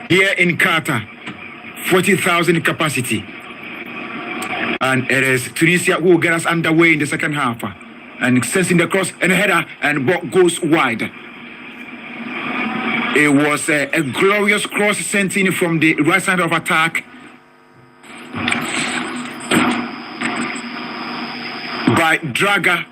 here in Qatar, 40,000 capacity. And it is Tunisia who will get us underway in the second half. And sensing the cross and header, and ball goes wide. It was a glorious cross sent in from the right side of attack by Draga.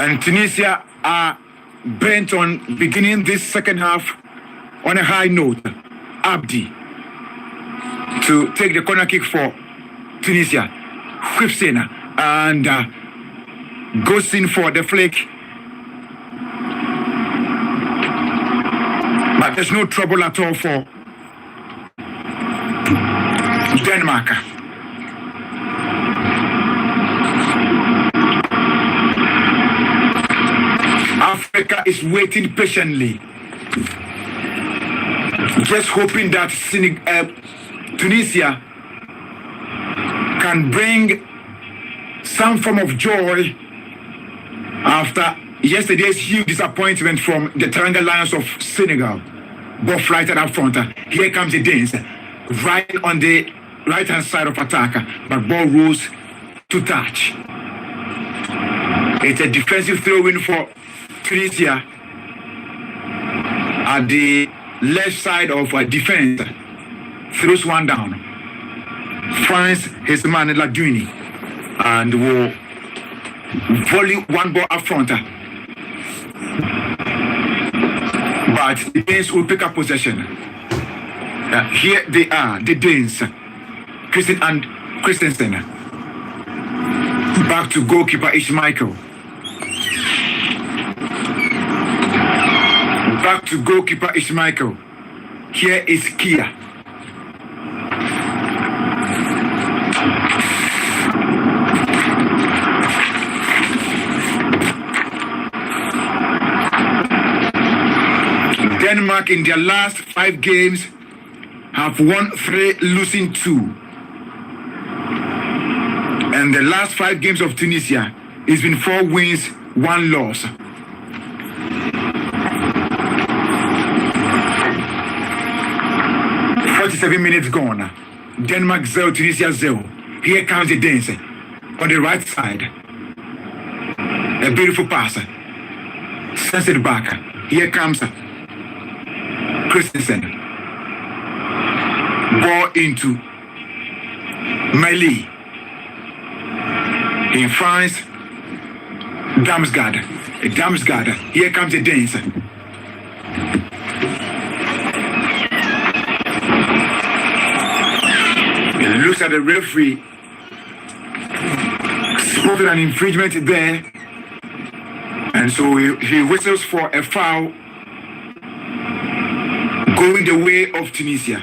And Tunisia are bent on beginning this second half on a high note. Abdi to take the corner kick for Tunisia. Whips in and goes in for the flick. But there's no trouble at all for Denmark. Africa is waiting patiently, just hoping that Tunisia can bring some form of joy after yesterday's huge disappointment from the Teranga Lions of Senegal. Ball flighted up front. Here comes the Danes, right on the right-hand side of attack, but ball rolls to touch. It's a defensive throw-in for Tunisia at the left side of defense. Throws one down. Finds his man Laduni and will volley one ball up front. But the Danes will pick up possession. Here they are, the Danes. Christian and Christensen. Back to goalkeeper Ishmael. Back to goalkeeper Ishmael. Here is Kia. Denmark in their last 5 games have won 3, losing 2. And the last 5 games of Tunisia, it's been 4 wins, 1 loss. Minutes gone. Denmark 0, Tunisia 0. Here comes the Danes on the right side. A beautiful pass. Sends it back. Here comes Christensen. Ball into Mali. In France, Damsgaard. Damsgaard. Here comes the Danes. Looks at the referee, spotted an infringement there, and so he whistles for a foul going the way of Tunisia.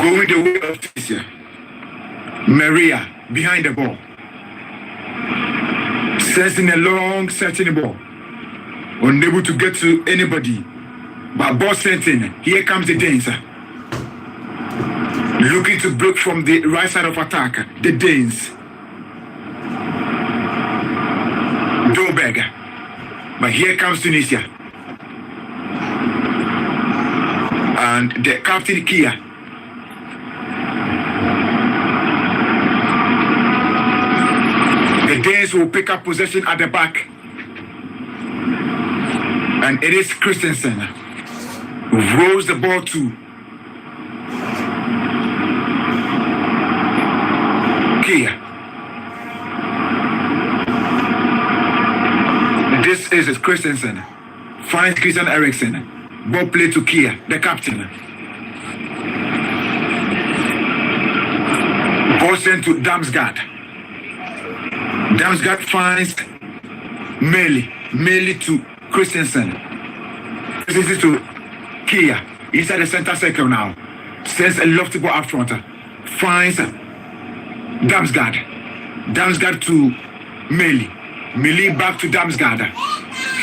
Going the way of Tunisia. Maria behind the ball, sensing a long searching ball, unable to get to anybody. But ball sent in. Here comes the Danes. Looking to break from the right side of attack. The Danes. Dolberg. But here comes Tunisia. And the captain Kia. The Danes will pick up possession at the back. And it is Christensen. Rolls the ball to Kia. This is Christensen. Finds Christian Eriksen. Ball play to Kia, the captain. Ball sent to Damsgaard. Damsgaard finds Meli. Meli to Christensen. Christensen to Kia, inside the center circle now. Sends a lofty ball up front. Finds Damsgaard. Damsgaard to Meli. Meli back to Damsgaard.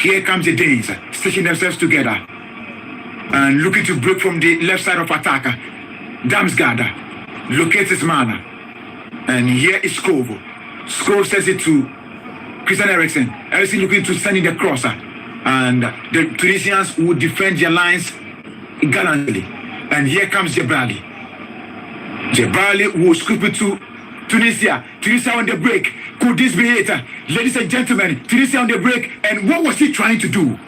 Here comes the Danes, stitching themselves together and looking to break from the left side of attack. Damsgaard locates his man. And here is Skov. Skov says it to Christian Eriksen. Eriksen looking to send in the crosser. And the Tunisians would defend their lines gallantly. And here comes Jebrali. Jebrali will scoop it to Tunisia. Tunisia on the break. Could this be it? Ladies and gentlemen, Tunisia on the break. And what was he trying to do?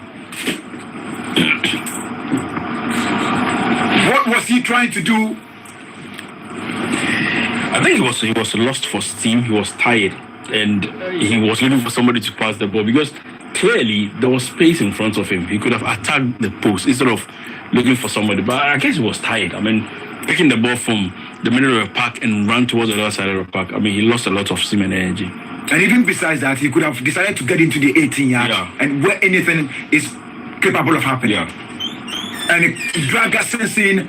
What was he trying to do? I think he was lost for steam. He was tired, and he was looking for somebody to pass the ball because clearly there was space in front of him. He could have attacked the post instead of looking for somebody. But I guess he was tired. I mean, picking the ball from the middle of the park and ran towards the other side of the park. I mean, he lost a lot of steam and energy. And even besides that, he could have decided to get into the 18 yards and where anything is capable of happening. Yeah. And Draga sensing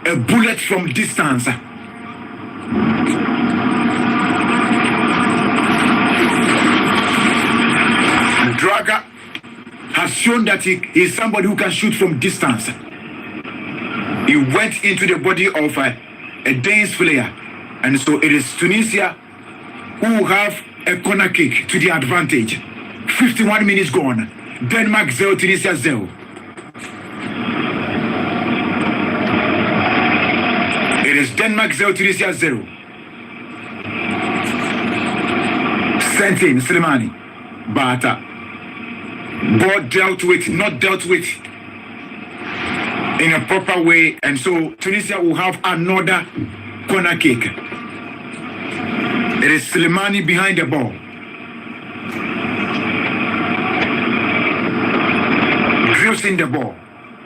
a bullet from distance. Draga has shown that he is somebody who can shoot from distance. He went into the body of a Danish player. And so it is Tunisia who have a corner kick to the advantage. 51 minutes gone. Denmark 0, Tunisia 0. It is Denmark 0, Tunisia 0. Sent in Slimani. But ball dealt with, not dealt with in a proper way. And so Tunisia will have another corner kick. It is Slimani behind the ball. Drills in the ball.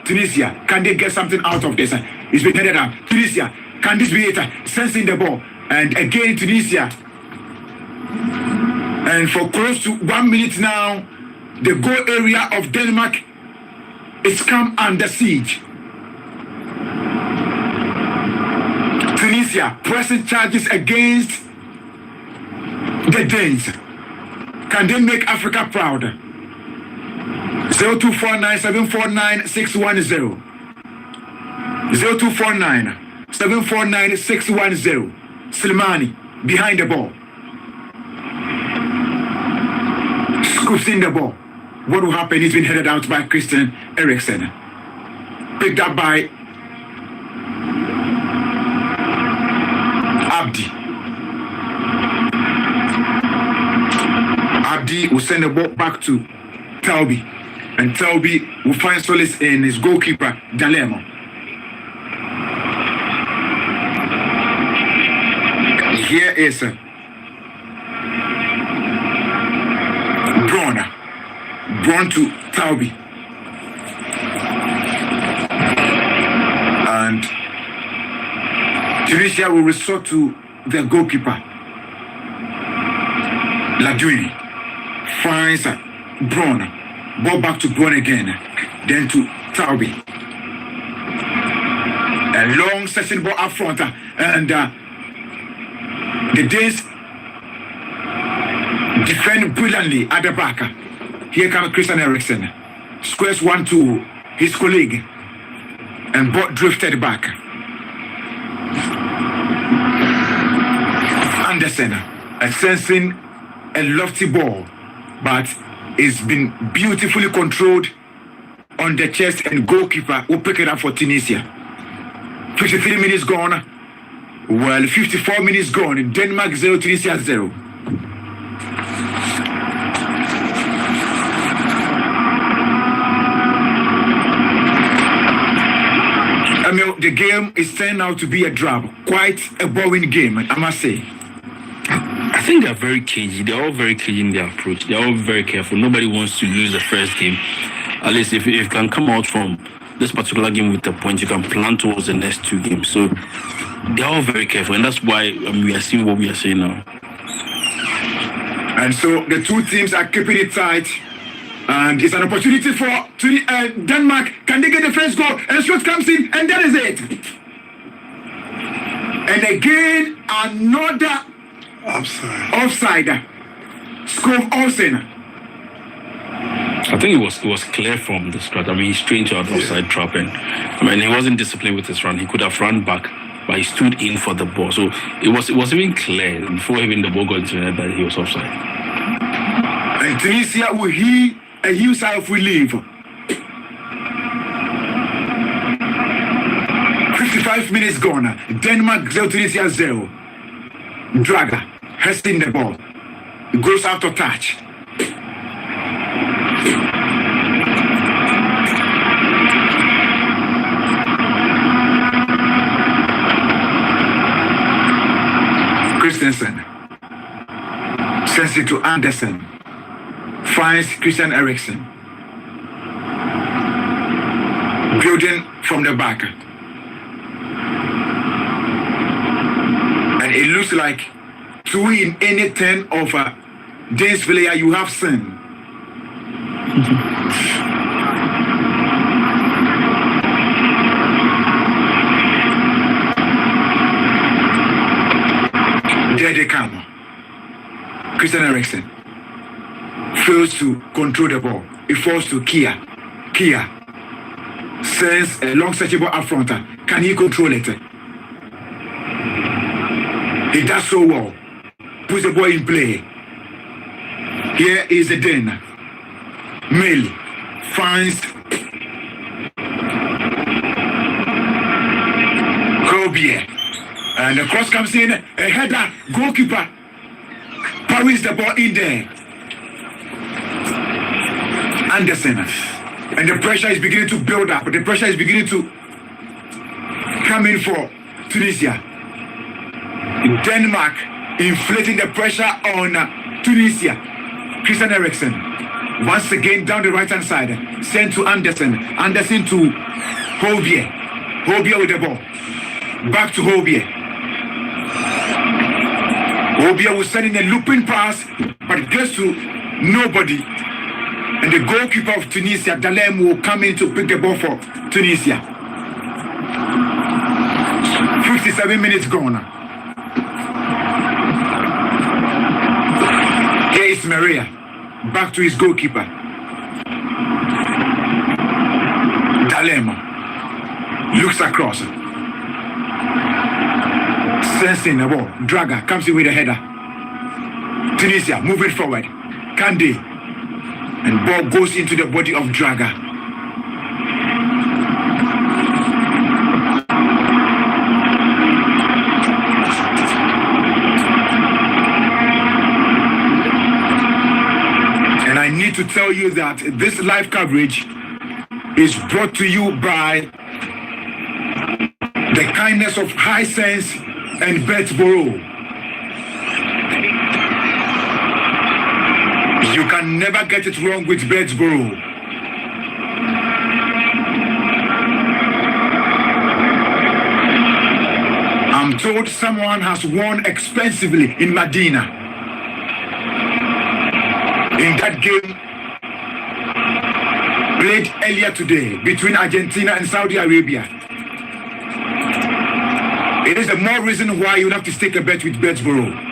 Tunisia, can they get something out of this? It's been headed up. Tunisia, can this be it? Sensing the ball. And again, Tunisia. And for close to 1 minute now, the goal area of Denmark is come under siege. Tunisia pressing charges against the Danes. Can they make Africa proud? 0249-749-610. 0249-749-610. Slimani behind the ball. Scoops in the ball. What will happen? He's been headed out by Christian Eriksen. Picked up by Abdi. Abdi will send the ball back to Talbi. And Talbi will find solace in his goalkeeper, Dalemo. Here is Braun to Talbi. And Tunisia will resort to their goalkeeper. Ladouini finds Braun. Ball back to Braun again. Then to Talbi. A long session ball up front. And the Danes defend brilliantly at the back. Here comes Christian Eriksen. Squares one to his colleague. And ball drifted back. Anderson sensing a lofty ball, but it's been beautifully controlled on the chest, and goalkeeper will pick it up for Tunisia. 53 minutes gone. Well, 54 minutes gone. Denmark 0, Tunisia 0. I mean, the game is turning out to be a drab. Quite a boring game, I must say. I think they're very cagey. They're all very cagey in their approach. They're all very careful. Nobody wants to lose the first game. At least if you can come out from this particular game with a point, you can plan towards the next two games. So they're all very careful, and that's why we are seeing what we are seeing now. And so the two teams are keeping it tight. And it's an opportunity for Denmark. Can they get the first goal? And shot comes in, and that is it. And again, another offside. Skov Olsen. I think it was clear from the start. I mean, he's trained to an offside trap, and I mean, he wasn't disciplined with his run. He could have run back but he stood in for the ball. So it was even clear before even the ball got into the net that he was offside. And Tunisia will hear a huge sigh of relief. 55 minutes gone. Denmark 0, Tunisia 0. Draga has seen the ball. It goes out of touch. Christensen sends it to Anderson. Finds Christian Eriksen. Building from the back. And it looks like to win any 10 of this player you have seen. There they come. Christian Eriksen fails to control the ball. It falls to Kia. Kia sends a long searchable up front. Can he control it? He does so well. Puts the ball in play. Here is the Den. Mill finds Kobier. And the cross comes in. A header. Goalkeeper parries the ball in there. Anderson. And the pressure is beginning to build up. The pressure is beginning to come in for Tunisia. Denmark inflating the pressure on Tunisia. Christian Eriksen once again down the right hand side, sent to Anderson. Anderson to Holbier. Holbier with the ball. Back to Holbier. Holbier was sending a looping pass, but it gets to nobody. And the goalkeeper of Tunisia, Dalem, will come in to pick the ball for Tunisia. 57 minutes gone. Here is Maria. Back to his goalkeeper. Dalem looks across. Sensing the ball. Draga comes in with a header. Tunisia moving forward. Kande. And ball goes into the body of Draga. And I need to tell you that this live coverage is brought to you by the kindness of High Sense and Betsboro. You can never get it wrong with Betsboro. I'm told someone has won expensively in Medina. In that game played earlier today between Argentina and Saudi Arabia. It is the more reason why you have to stake a bet with Betsboro.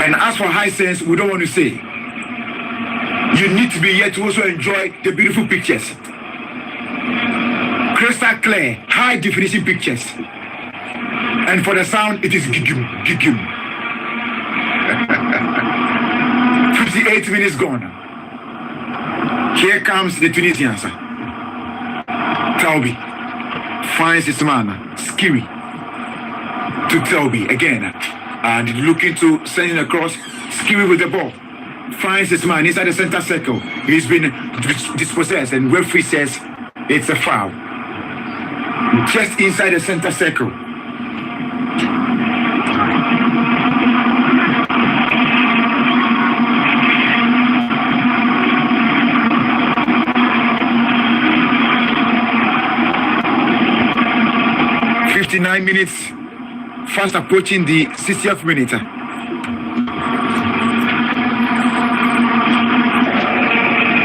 And as for High Sense, we don't want to say. You need to be here to also enjoy the beautiful pictures. Crystal clear, high definition pictures. And for the sound, it is gigum, gigum. 58 minutes gone. Here comes the Tunisians. Taubi finds his man, Skiri, to Taubi again. And looking to send it across. Skiri with the ball. Finds his man inside the center circle. He's been dispossessed, and referee says it's a foul. Just inside the center circle. .59 minutes, fast approaching the 60th minute.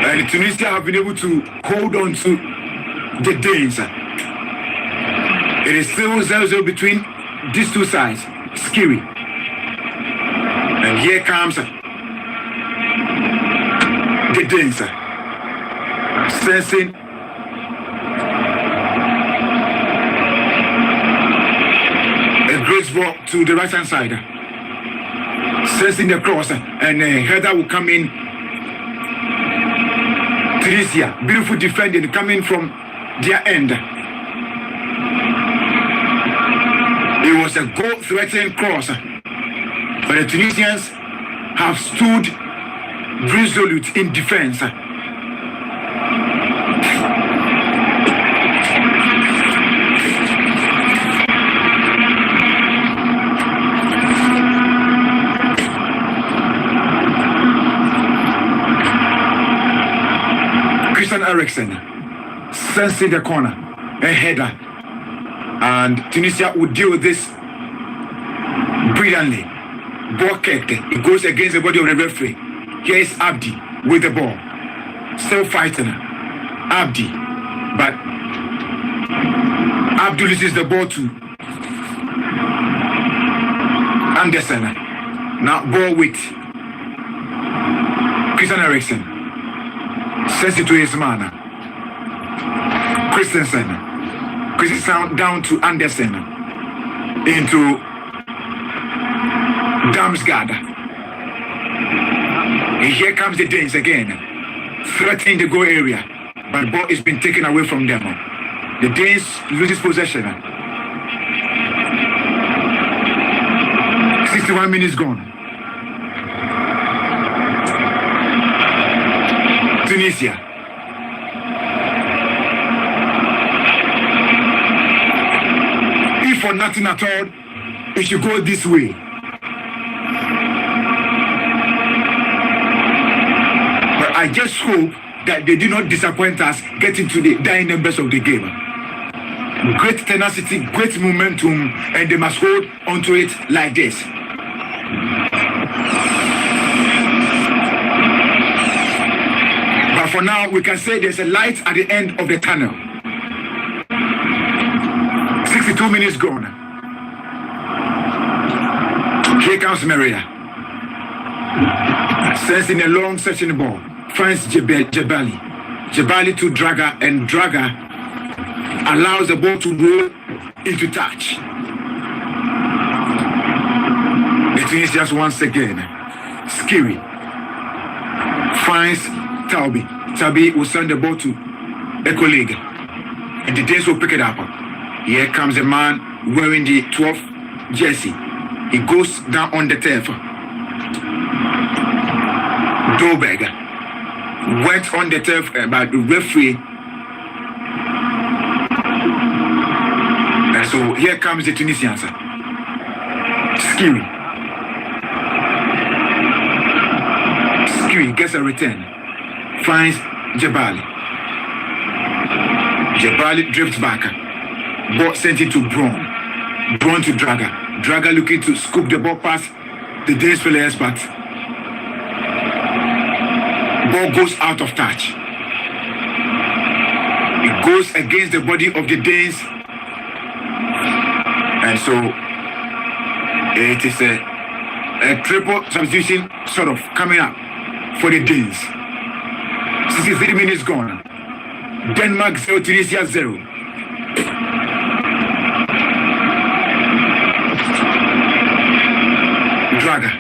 And Tunisia have been able to hold on to the Danes. It is still 0-0 between these two sides. Skiri. And here comes the Danes. ball to the right hand side. Sensing the cross, and a header will come in. Tunisia, beautiful defending coming from their end. It was a goal-threatening cross, but the Tunisians have stood resolute in defense. Eriksen sensing the corner, a header, and Tunisia would deal with this brilliantly. Ball kicked, it goes against the body of the referee. Here is Abdi with the ball, still fighting Abdi, but Abdi loses the ball to Anderson. Now ball with Christian Eriksen. Sends it to his man. Christensen down to Anderson. Into Damsgaard. And here comes the Danes again. Threatening the goal area. But the ball is being taken away from them. The Danes loses possession. 61 minutes gone. Tunisia. If for nothing at all, it should go this way. But I just hope that they do not disappoint us getting to the dying numbers of the game. Great tenacity, great momentum, and they must hold onto it like this. For now, we can say there's a light at the end of the tunnel. 62 minutes gone. Here comes Maria. Sensing a long searching ball. Finds Jebali. Jebali to Draga, and Draga allows the ball to roll into touch. The Tunisians once again. Skiri finds Taubi. Tabi will send the ball to a colleague, and the Danes will pick it up. Here comes a man wearing the 12th jersey. He goes down on the turf. Dolberg went on the turf, but the referee. And so here comes the Tunisians. Skiri gets a return. Finds Jebali. Jebali drifts back. Ball sent it to Braun. Braun to Draga. Draga looking to scoop the ball past the Danes players, but ball goes out of touch. It goes against the body of the Danes, and so it is a triple substitution sort of coming up for the Danes. 63 minutes gone. Denmark 0, Tunisia 0. Draga.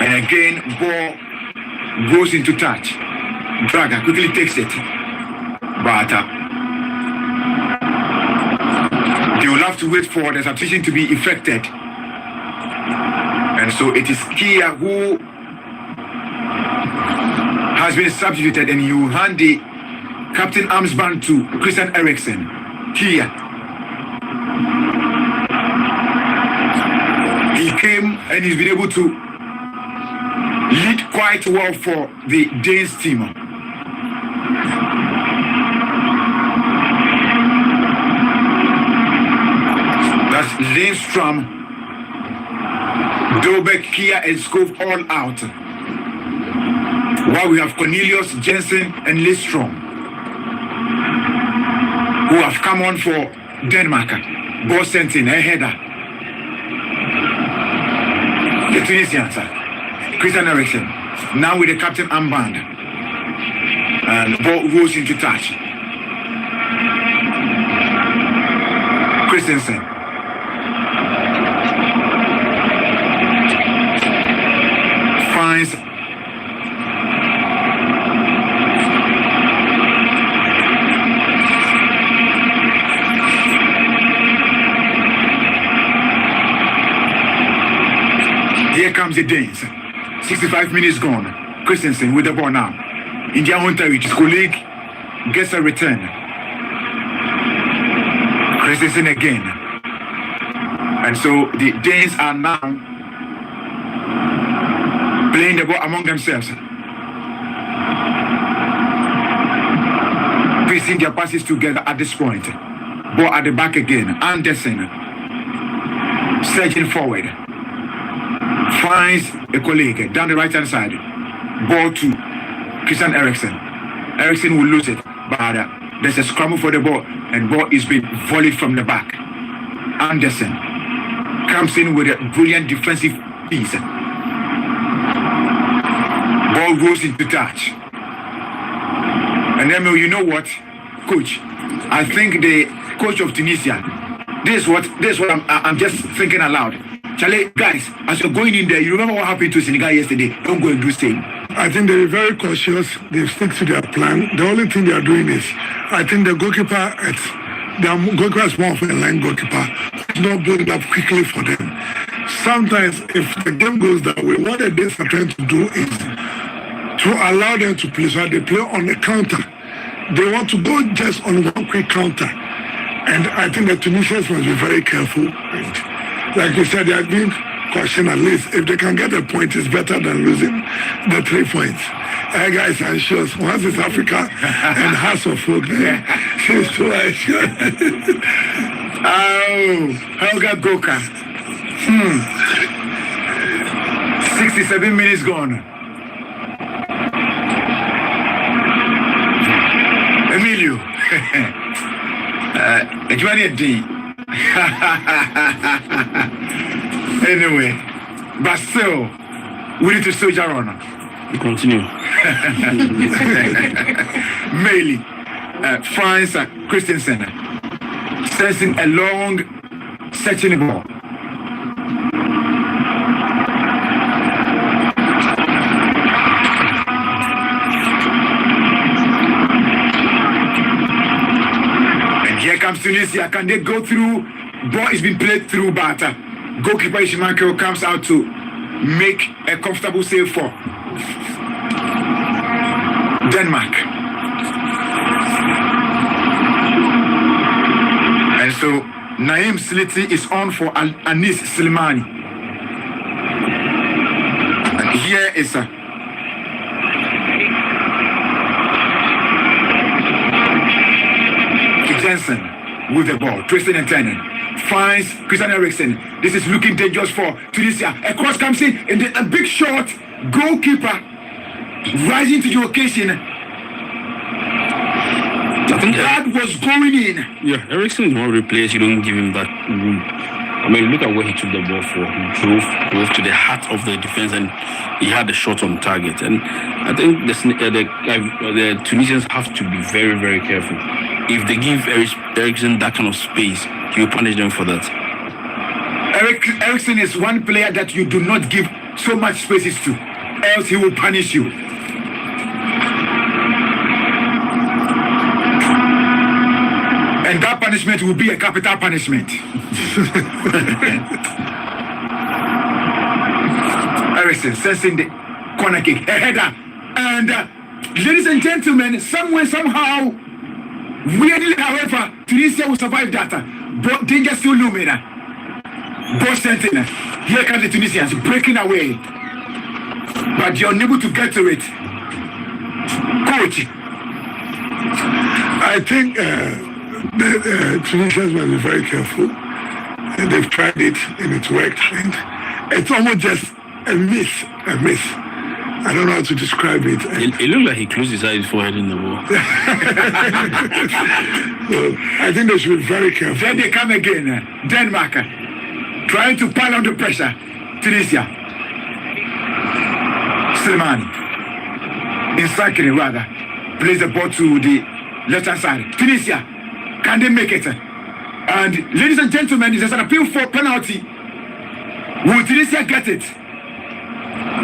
And again, ball goes into touch. Draga quickly takes it. But they will have to wait for the substitution to be effected. And so it is Kia who has been substituted, and you hand the captain armband to Christian Eriksen. Here. He came and he's been able to lead quite well for the Danes team. That's Lindstrom, Dolberg, Kia, and Skov all out. While we have Cornelius, Jensen, and Lindstrom, who have come on for Denmark. Ball sent in, a header. The Tunisians, Christian Eriksen, now with the captain armband. And the ball goes into touch. Christensen. finds here comes the Danes. 65 minutes gone. Christensen with the ball now. In their own territory, his colleague gets a return. Christensen again. And so the Danes are now playing the ball among themselves. Piecing their passes together at this point. Ball at the back again. Anderson surging forward. Finds a colleague down the right hand side. Ball to Christian Eriksen. Eriksen will lose it, but there's a scramble for the ball, and ball is being volleyed from the back. Anderson comes in with a brilliant defensive piece. Ball goes into touch. And then you know what, coach? I think the coach of Tunisia. This is what I'm just thinking aloud. Charlie, guys, as you're going in there, you remember what happened to Senegal yesterday? Don't go and do same. I think they're very cautious. They stick to their plan. The only thing they are doing is, I think the goalkeeper is more of a line goalkeeper. It's not building up quickly for them. Sometimes, if the game goes that way, what the Danes are trying to do is to allow them to play. So they play on the counter. They want to go just on one quick counter. And I think the Tunisians must be very careful. And like you said, they are being cautious. At least if they can get a point, it's better than losing the 3 points. Hey guys, I'm sure once it's Africa and House of Folk, she's too sure. Oh, Helga Goka. 67 minutes gone. Emilio. Anyway, but still, we need to soldier on. Continue. Mainly, finds Christensen sensing a long searching ball. Here comes Tunisia. Can they go through? Ball is being played through, but goalkeeper Ishimakio comes out to make a comfortable save for Denmark. And so Naim Sliti is on for Anis Slimani. And here is Jensen with the ball, twisting and turning. Finds Christian Eriksen. This is looking dangerous for Tunisia. A cross comes in, and a big shot. Goalkeeper rising to the occasion. I think that was going in. Yeah, Eriksen is one of the players you don't give him that room. I mean, look at where he took the ball for. He drove to the heart of the defense, and he had the shot on target. And I think the Tunisians have to be very, very careful. If they give Eriksen that kind of space, he will punish them for that. Eriksen is one player that you do not give so much spaces to, else he will punish you. And that punishment will be a capital punishment. Eriksen sensing the corner kick, a header. And ladies and gentlemen, somewhere, somehow, weirdly, however, Tunisia will survive that. But danger still looming. Ball sentinel. Here comes the Tunisians breaking away. But you're unable to get to it. Coach. I think the Tunisians must be very careful. And they've tried it and it worked. And it's almost just a miss. I don't know how to describe it. It looked like he closed his eyes before hitting the ball. So I think they should be very careful. Then they come again. Denmark trying to pile on the pressure. Tunisia. Slimani. In cycling rather. Plays the ball to the left hand side. Tunisia. Can they make it? And ladies and gentlemen, there's an appeal for penalty. Will Tunisia get it?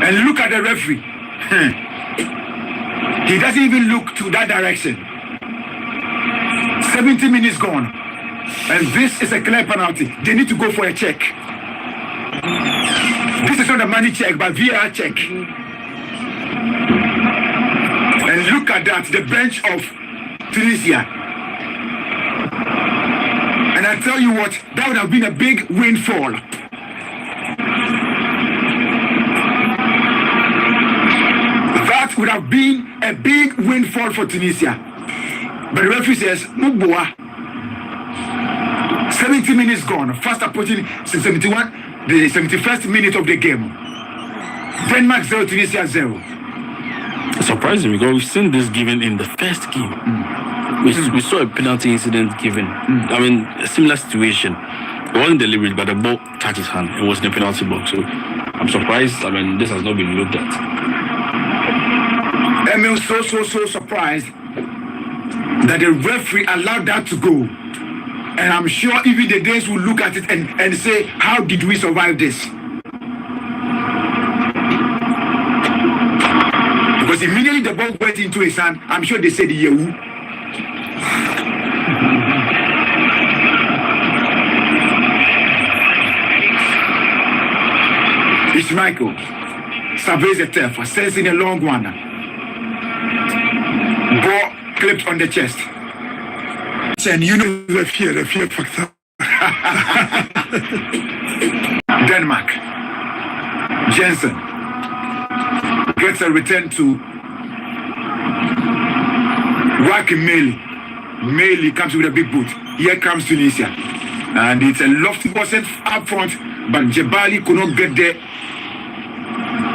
And look at the referee. He doesn't even look to that direction. 70 minutes gone. And this is a clear penalty. They need to go for a check. This is not a money check, but VAR check. And look at that, the bench of Tunisia. And I tell you what, that would have been a big windfall. That would have been a big windfall for Tunisia. But the referee says, Muboa. 70 minutes gone, fast approaching 71, the 71st minute of the game. Denmark 0, Tunisia 0. Surprising, because we've seen this given in the first game. We saw a penalty incident given. I mean, a similar situation. It wasn't deliberate, but the ball touched his hand. It was in the penalty box. So I'm surprised. I mean, this has not been looked at. I'm so surprised that the referee allowed that to go. And I'm sure even the days will look at it and say, how did we survive this? Because immediately the ball went into his hand, I'm sure they said, Yehu. Michael surveys the turf, sends in a long one. Ball clipped on the chest. And you know the fear factor. Denmark. Jensen gets a return to Joachim Meli. Meli comes with a big boot. Here comes Tunisia. And it's a lofty ball sent up front, but Jebali could not get there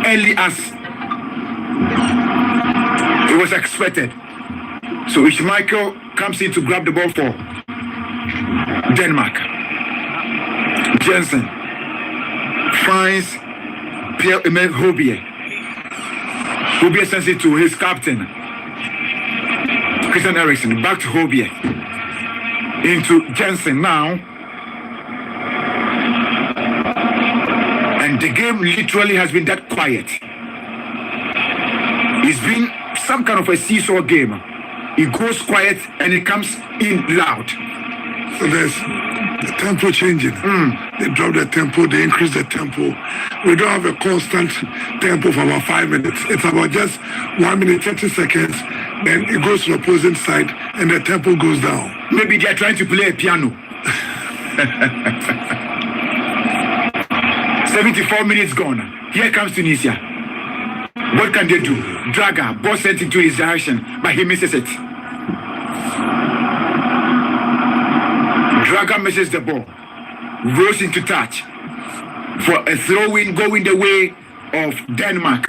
early as it was expected. So Michael comes in to grab the ball for Denmark. Jensen finds Pierre-Emile Hobier. Hobier sends it to his captain, Christian Eriksen. Back to Hobier. Into Jensen now. And the game literally has been that quiet. It's been some kind of a seesaw game. It goes quiet and it comes in loud. So there's the tempo changing. They drop the tempo, they increase the tempo. We don't have a constant tempo for about 5 minutes. It's about just 1 minute, 30 seconds. Then it goes to the opposing side and the tempo goes down. Maybe they're trying to play a piano. 74 minutes gone. Here comes Tunisia. What can they do? Draga, ball sent into his direction, but he misses it. Draga misses the ball. Rolls into touch for a throw-in going the way of Denmark.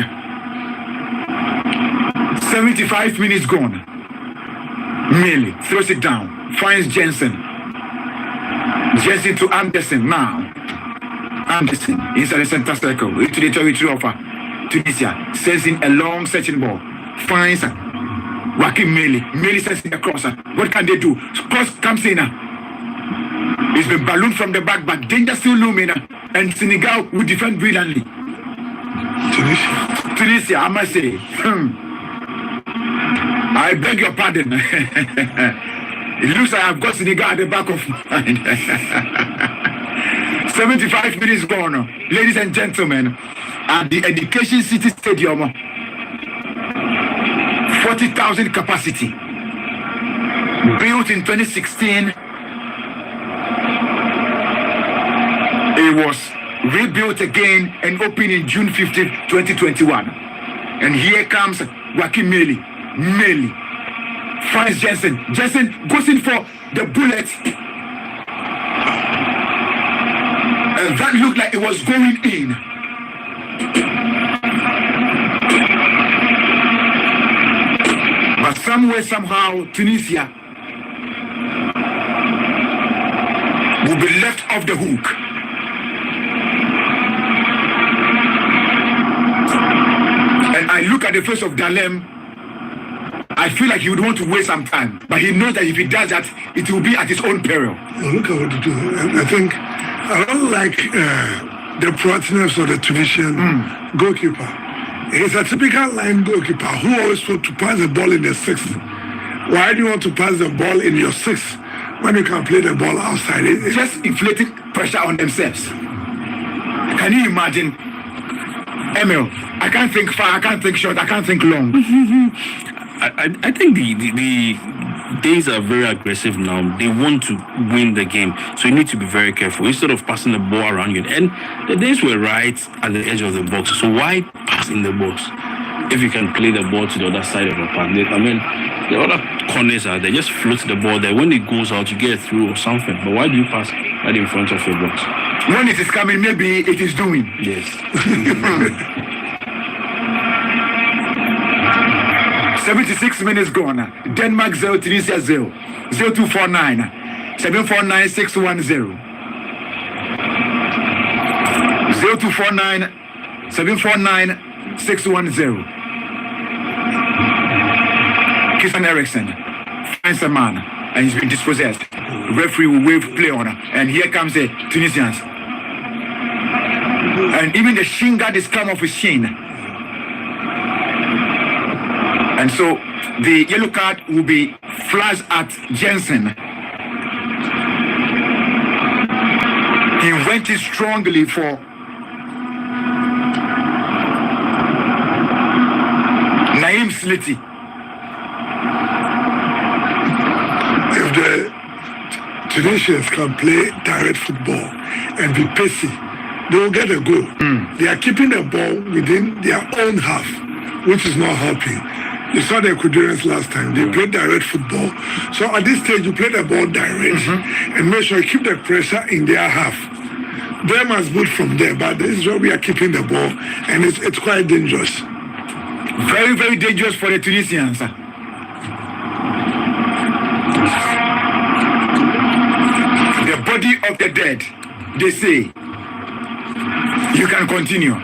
75 minutes gone. Meli throws it down. Finds Jensen. Jensen to Anderson now. Anderson inside the center circle into the territory of Tunisia. Sends in a long searching ball. Finds Joachim Meli. Meli sends in a crosser. What can they do? Cross comes in. It's been ballooned from the back, but danger still looming. And Senegal will defend brilliantly. Tunisia, I must say. I beg your pardon. It looks like I've got Senegal at the back of my mind. 75 minutes gone, ladies and gentlemen, at the Education City Stadium, 40,000 capacity, built in 2016. It was rebuilt again and opened in June 15, 2021. And here comes Joachim Meli. Meli finds Jensen. Jensen goes in for the bullet. And that looked like it was going in. But somewhere, somehow, Tunisia will be left off the hook. And I look at the face of Dalem, I feel like he would want to waste some time. But he knows that if he does that, it will be at his own peril. Look at what you do. I think I don't like the proactiveness of the Tunisian goalkeeper. He's a typical line goalkeeper who always wants to pass the ball in the sixth. Why do you want to pass the ball in your sixth when you can play the ball outside? Just inflicting pressure on themselves. Can you imagine? Emil, I can't think far, I can't think short, I can't think long. I think the days are very aggressive now. They want to win the game, so you need to be very careful instead of passing the ball around you. And the days were right at the edge of the box, so why pass in the box if you can play the ball to the other side of the park? I mean, the other corners are there. Just float the ball there. When it goes out, you get through or something. But why do you pass right in front of your box? When it is coming, maybe it is doing. Yes. 76 minutes gone. Denmark 0, Tunisia 0. 0249 749 610. 0249 749 610. Christian Eriksen finds a man and he's been dispossessed. Referee will wave play on, and here comes the Tunisians. And even the shin guard is come off his shin. And so the yellow card will be flashed at Jensen. He went in strongly for Naim Sliti. If the Tunisians can play direct football and be pacey, they will get a goal. They are keeping the ball within their own half, which is not helping. You saw the Ecuadorians last time. They played direct football. So at this stage, you play the ball direct and make sure you keep the pressure in their half. They must boot from there, but this is where we are keeping the ball, and it's quite dangerous. Very, very dangerous for the Tunisians. The body of the dead, they say. You can continue.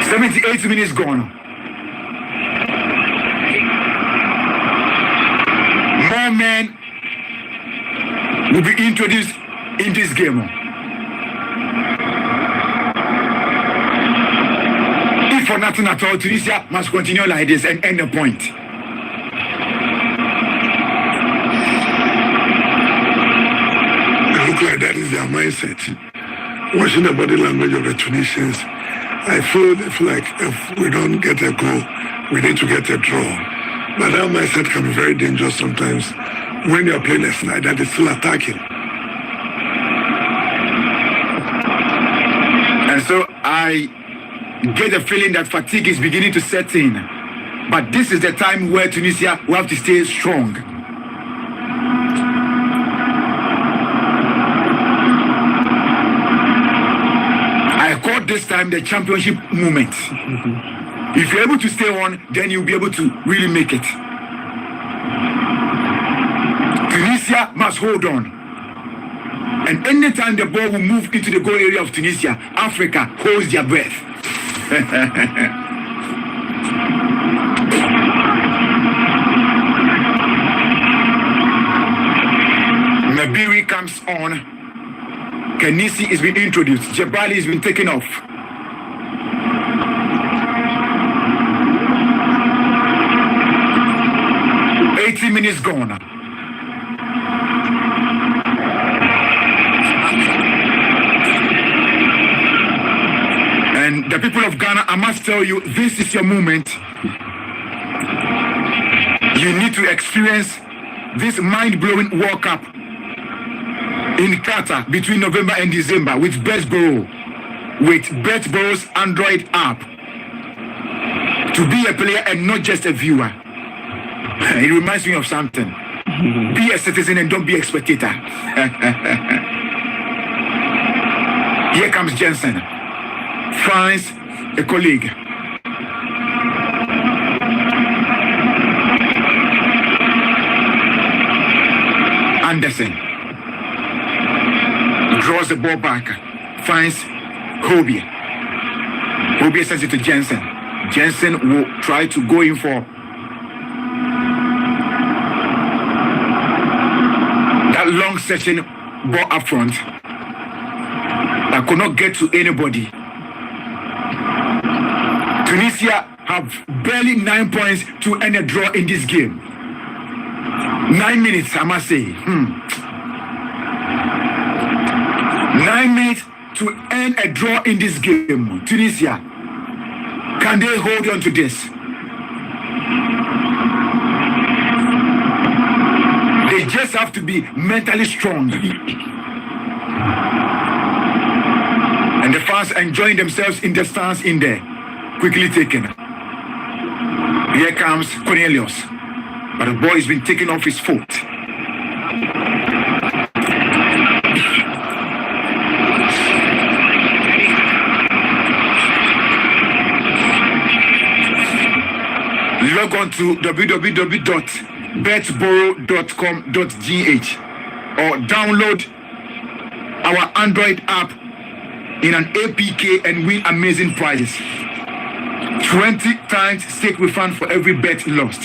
78 minutes gone. More men will be introduced in this game. If for nothing at all, Tunisia must continue like this and end the point. It looks like that is their mindset. Watching the body language of the Tunisians, I feel like if we don't get a goal, we need to get a draw. But that mindset can be very dangerous sometimes when you're playing a side that is still attacking. And so I get the feeling that fatigue is beginning to set in. But this is the time where Tunisia will have to stay strong. I call this time the championship moment. If you're able to stay on, then you'll be able to really make it. Tunisia must hold on. And anytime the ball will move into the goal area of Tunisia, Africa holds their breath. Mabiri comes on. Kenisi is being introduced. Jabali has been taken off. Minutes gone. And the people of Ghana, I must tell you, this is your moment. You need to experience this mind-blowing World Cup in Qatar between November and December with Betborough, with Betborough's Android app, to be a player and not just a viewer. It reminds me of something. Be a citizen and don't be a spectator. Here comes Jensen. Finds a colleague. Anderson draws the ball back. Finds Hobie. Hobie sends it to Jensen. Jensen will try to go in for long session ball up front, but could not get to anybody. Tunisia have barely 9 points to end a draw in this game. 9 minutes, I must say. 9 minutes to end a draw in this game. Tunisia, can they hold on to this? They just have to be mentally strong. And the fans enjoying themselves in the stands in there. Quickly taken. Here comes Cornelius. But the ball has been taken off his foot. Log on to www.betborrow.com.gh or download our Android app in an APK and win amazing prizes. 20 times stake refund for every bet lost.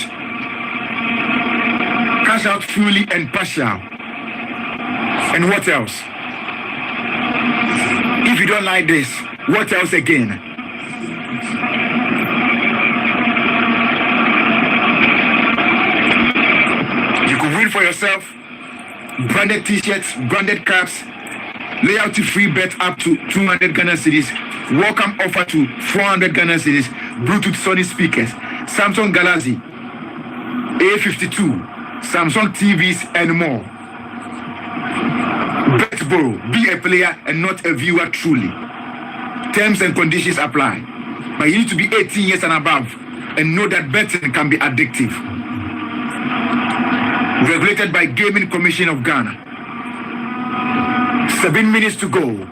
Cash out fully and partial. And what else? If you don't like this, what else again? You could win for yourself branded t-shirts, branded caps, loyalty free bet up to 200 Ghana cedis, welcome offer to 400 Ghana cedis, Bluetooth Sony speakers, Samsung Galaxy A52, Samsung TVs and more. BetBorrow, be a player and not a viewer truly. Terms and conditions apply. But you need to be 18 years and above and know that betting can be addictive. Regulated by Gaming Commission of Ghana. 7 minutes to go.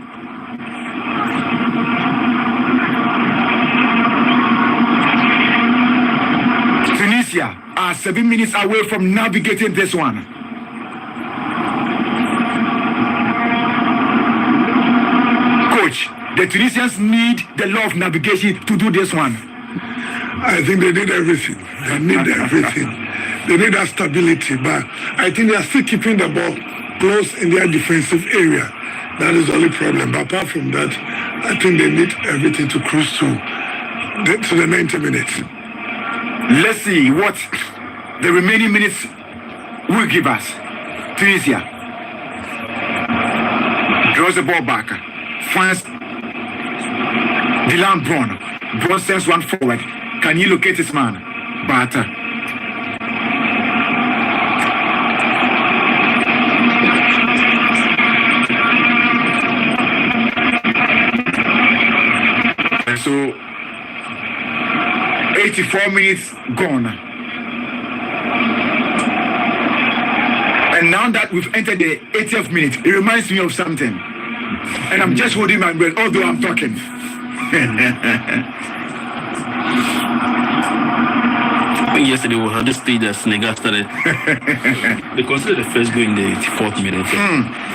Tunisia are 7 minutes away from navigating this one. Coach, the Tunisians need the law of navigation to do this one. I think they need everything. They need everything. They need that stability, but I think they are still keeping the ball close in their defensive area. That is the only problem. But apart from that, I think they need everything to cruise to the 90 minutes. Let's see what the remaining minutes will give us. Tunisia draws the ball back. Finds Dylan Braun. Braun sends one forward. Can he locate his man? But so 84 minutes gone. And now that we've entered the 80th minute, it reminds me of something. And I'm just holding my breath, although I'm talking. I think yesterday we had this stage that Senegal started. They considered the first goal in the 84th minute.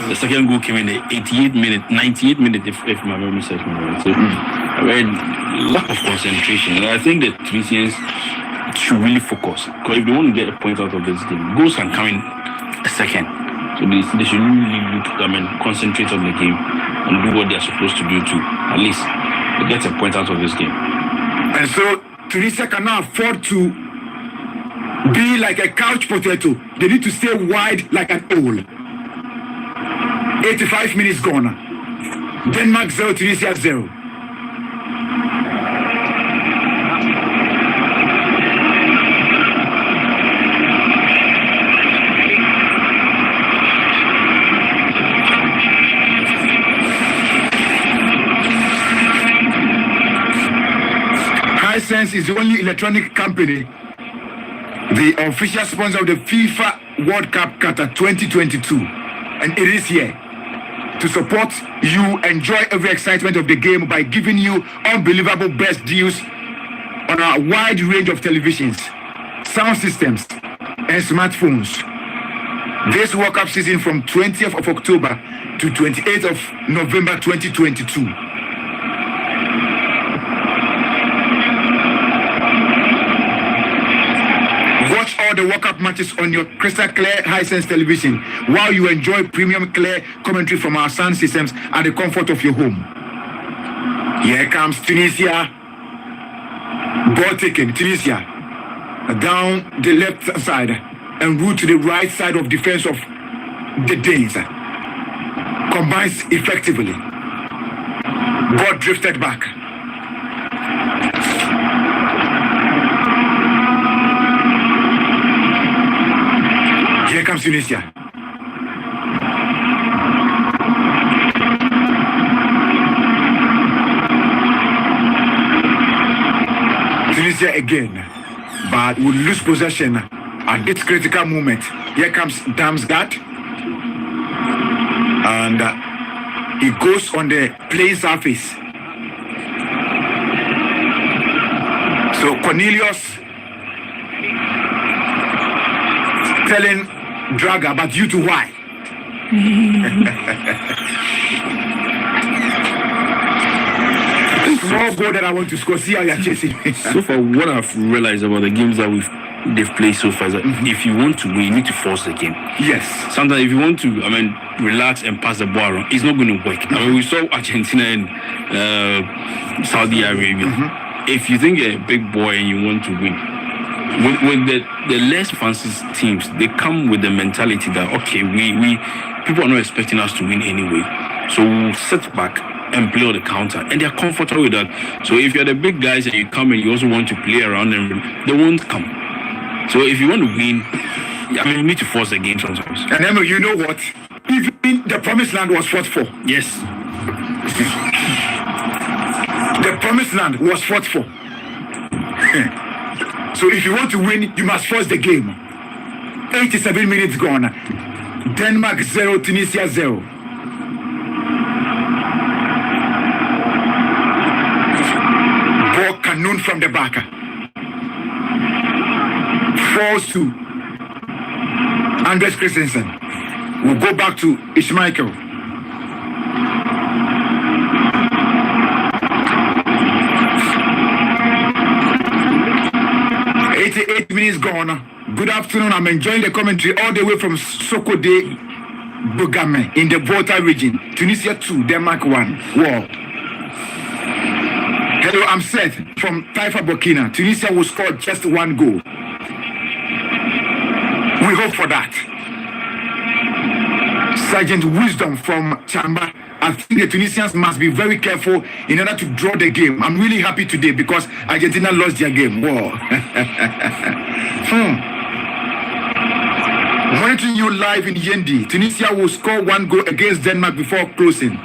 The second goal came in the 98th minute, 98th minute, if my memory serves me right. So, lack of concentration. And I think the Tunisians should really focus. Because if they want to get a point out of this game, goals can come in a second. So they should really look, concentrate on the game and do what they're supposed to do to at least get a point out of this game. And so Tunisia cannot afford to be like a couch potato. They need to stay wide like an owl. 85 minutes gone. Denmark 0, Tunisia 0. Hisense is the only electronic company, the official sponsor of the FIFA World Cup Qatar 2022, and it is here to support you, enjoy every excitement of the game by giving you unbelievable best deals on a wide range of televisions, sound systems, and smartphones. This World Cup season from 20th of October to 28th of November 2022. Watch all the World World Cup matches on your crystal clear Hisense television while you enjoy premium clear commentary from our sound systems at the comfort of your home. Here comes Tunisia. Ball taken, Tunisia. Down the left side and route to the right side of defense of the Danes. Combines effectively. Ball drifted back. Here comes Tunisia. Tunisia again, but will lose possession at this critical moment. Here comes Damsgaard, and he goes on the playing surface. So Cornelius telling Draga, but you to why? Small goal that I want to score. See how you're chasing me. So far, what I've realized about the games that they've played so far is that if you want to win, you need to force the game. Yes. Sometimes if you want to, relax and pass the ball around, it's not going to work. We saw Argentina and Saudi Arabia. If you think you're a big boy and you want to win, with the less fancy teams, they come with the mentality that, okay, we people are not expecting us to win anyway. So we'll sit back and play on the counter, and they're comfortable with that. So if you're the big guys and you come and you also want to play around them, they won't come. So if you want to win, you need to force the game sometimes. And Emma, you know what? Even the promised land was fought for. Yes. The promised land was fought for. So if you want to win, you must force the game. 87 minutes gone. Denmark 0, Tunisia 0. Ball cannon from the back. Falls to Anders Christensen. We'll go back to Ishmael. Minutes gone. Good afternoon. I'm enjoying the commentary all the way from Sokode Bugame in the Volta region. Tunisia 2, Denmark 1. Wow. Hello, I'm Seth from Taifa, Burkina. Tunisia will score just 1 goal. We hope for that. Sergeant Wisdom from Chamba. I think the Tunisians must be very careful in order to draw the game. I'm really happy today because Argentina lost their game. Wow. Monitoring you live in Yendi. Tunisia will score 1 goal against Denmark before closing.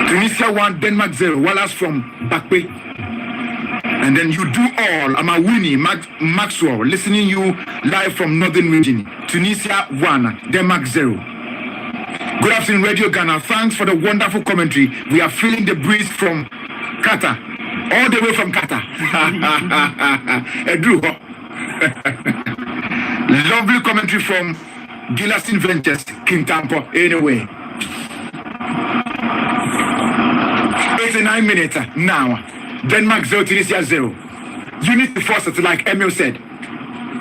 Tunisia 1, Denmark 0. Wallace from Bakwe. And then you do all. I'm a Winnie Maxwell, listening you live from Northern Region. Tunisia 1, Denmark 0. Good afternoon, Radio Ghana. Thanks for the wonderful commentary. We are feeling the breeze from Qatar, all the way from Qatar. Lovely commentary from Gilastin Ventures, Kintampo. Anyway, 89 minutes now. Denmark 0, Tunisia 0. You need to force it, like Emil said.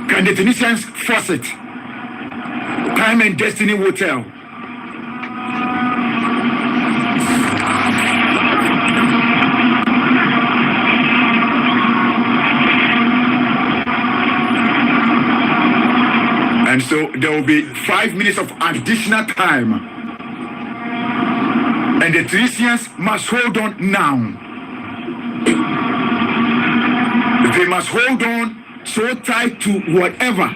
Can the Tunisians force it? Time and destiny will tell. And so there will be 5 minutes of additional time. And the Tunisians must hold on now. They must hold on so tight to whatever.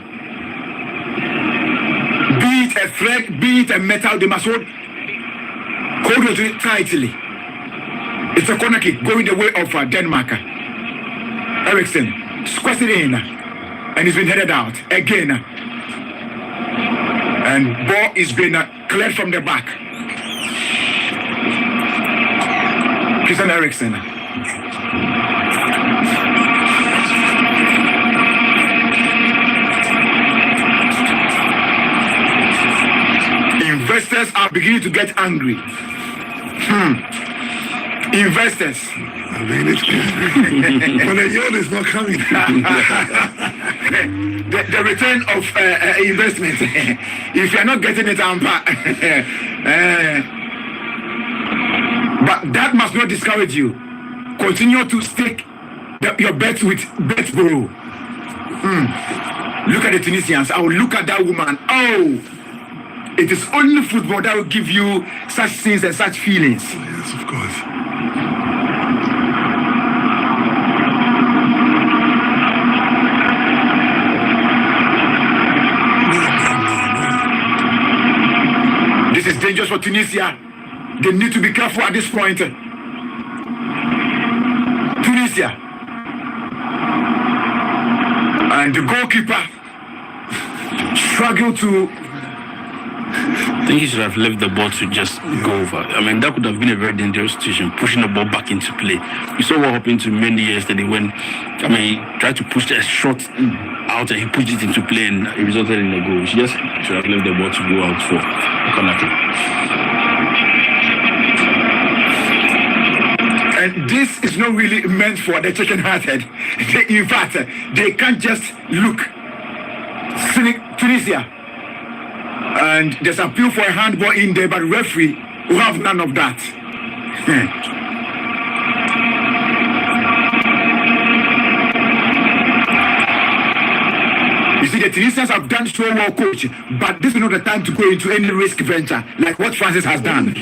Be it a thread, be it a metal, they must hold on to it tightly. It's a corner kick going the way of Denmark. Eriksson squats it in, and he's been headed out again. And ball is being cleared from the back. Christian Eriksson. Investors are beginning to get angry. Investors. I mean, it's but the yield is not coming. The return of investment. If you're not getting it, but that must not discourage you. Continue to stake your bets with BetBoro. Look at the Tunisians. Oh, look at that woman. Oh, it is only football that will give you such things and such feelings. Yes, of course. This is dangerous for Tunisia. They need to be careful at this point. Tunisia. And the goalkeeper struggled to... I think he should have left the ball to just go over. I mean, that could have been a very dangerous situation, pushing the ball back into play. You saw what happened to Mendy yesterday when, I mean, he tried to push a shot out and he pushed it into play and it resulted in a goal. He just should have left the ball to go out for a corner kick. And this is not really meant for the chicken-hearted. In fact, they can't just look. Tunisia. And there's appeal for a handball in there, but referee will have none of that. You see, the Tunisians have done so well, coach, but this is not the time to go into any risk venture like what Francis has done.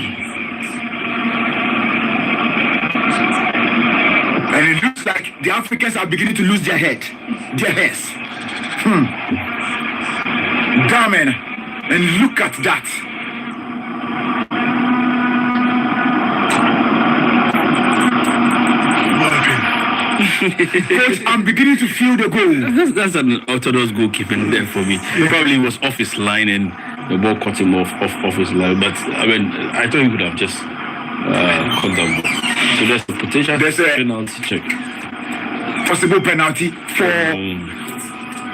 And it looks like the Africans are beginning to lose their heads. Damn, and look at that. Coach, I'm beginning to feel the goal. That's an orthodox goalkeeping there for me. Probably was off his line and the ball caught him off his line. But I mean, I thought he would have just caught the ball. So there's a potential penalty check. Possible penalty for...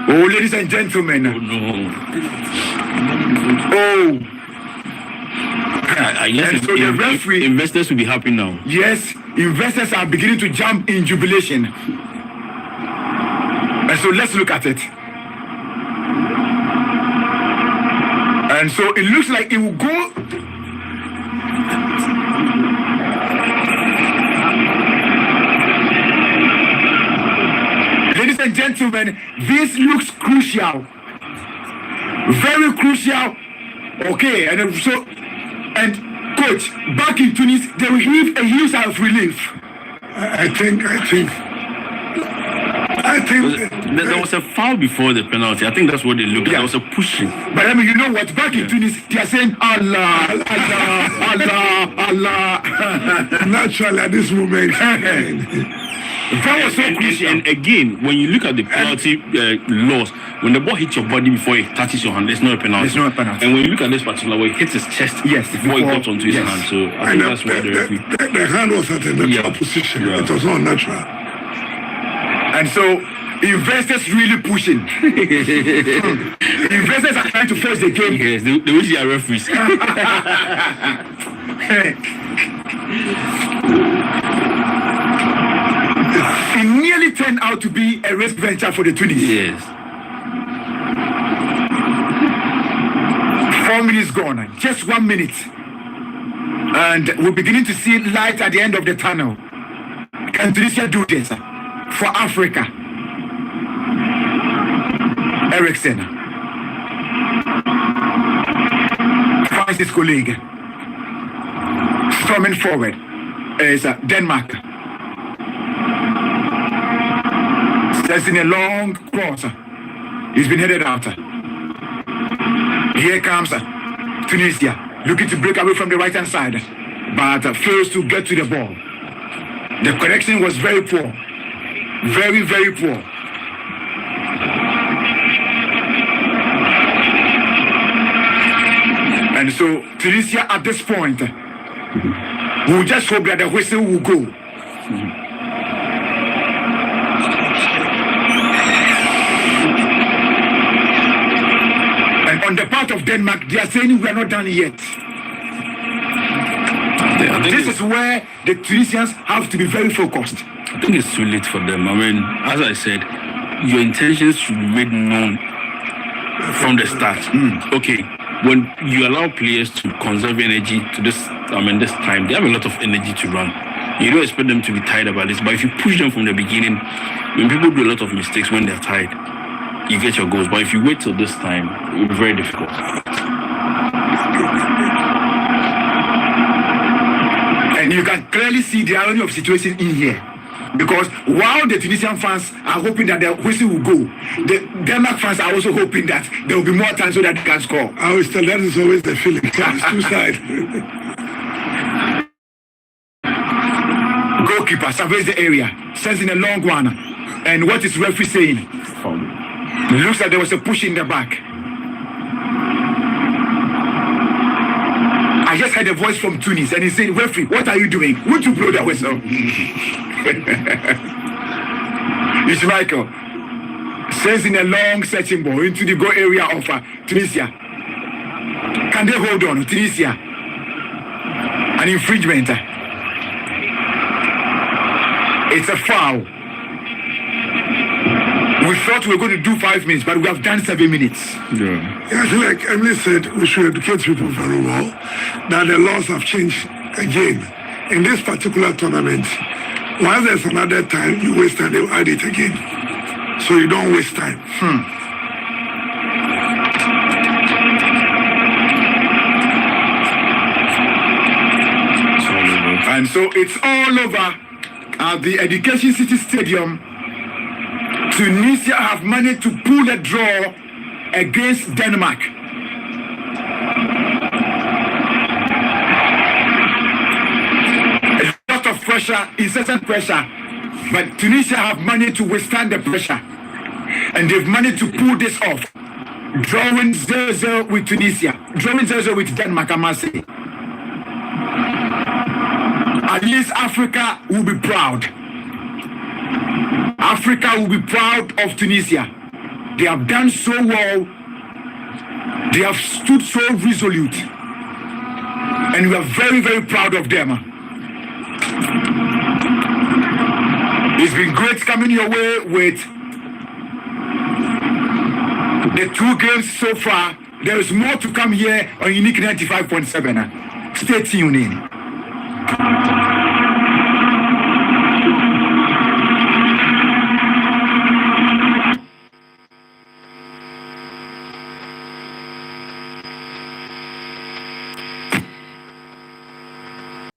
Oh, ladies and gentlemen. Oh, no. Oh. I guess And so the referee... investors will be happy now. Yes, investors are beginning to jump in jubilation. And so let's look at it. And so it looks like it will go... Ladies and gentlemen, this looks crucial. Very crucial. Okay, and so, and coach, back in Tunis, they will heave a huge sigh of relief. I think There was a foul before the penalty. I think that's what they looked at. There was a pushing. But I mean, you know what? Back in Tunis, they are saying Allah, Allah, Allah, Allah. naturally at this moment. That was so crucial. And again, when you look at the penalty laws, when the ball hits your body before it touches your hand, there's no penalty. There's no penalty. And when you look at this particular way, it hits his chest before it got onto his hand. So I think that's why the referee... The hand was at a natural position. Yeah. It was not natural. And so investors really pushing. Investors are trying to force the game. Yes, they wish they are referees. It nearly turned out to be a risk venture for the Tunisians. Yes. 4 minutes gone, just 1 minute. And we're beginning to see light at the end of the tunnel. Can Tunisia do this for Africa? Ericsson finds his colleague. Storming forward is Denmark. That's in a long cross. He's been headed out. Here comes Tunisia, looking to break away from the right-hand side, but fails to get to the ball. The connection was very poor. Very, very poor. And so Tunisia at this point will just hope that the whistle will go. And on the part of Denmark, they are saying we are not done yet. Yeah, I think This is where the Tunisians have to be very focused. I think it's too late for them. I mean, as I said, your intentions should be made known from the start. Okay, when you allow players to conserve energy to this time, they have a lot of energy to run. You don't expect them to be tired about this, but if you push them from the beginning, when people do a lot of mistakes when they're tired, you get your goals. But if you wait till this time, it will be very difficult. And you can clearly see the irony of situation in here. Because while the Tunisian fans are hoping that the whistle will go, the Denmark fans are also hoping that there will be more time so that they can score. I always tell that is always the feeling. It's two sides. Goalkeeper surveys the area, sends in a long one. And what is referee saying? It looks like there was a push in the back. I just heard a voice from Tunis and he said, referee, what are you doing? Would you blow the whistle? It's Michael sends in a long searching ball into the goal area of Tunisia. Can they hold on? Tunisia. An infringement. It's a foul. We thought we were going to do 5 minutes, but we have done 7 minutes. Yeah, I feel like Emily said, we should educate people very well that the laws have changed again. In this particular tournament, once there's another time, you waste time, they'll add it again. So you don't waste time. And so it's all over at the Education City Stadium. Tunisia have managed to pull a draw against Denmark. A lot of pressure, incessant pressure, but Tunisia have managed to withstand the pressure. And they've managed to pull this off. Drawing 0-0 with Tunisia. Drawing 0-0 with Denmark, I must say. At least Africa will be proud. Africa will be proud of Tunisia. They have done so well. They have stood so resolute. And we are very, very proud of them. It's been great coming your way with the 2 games so far. There is more to come here on Unique 95.7. Stay tuned in.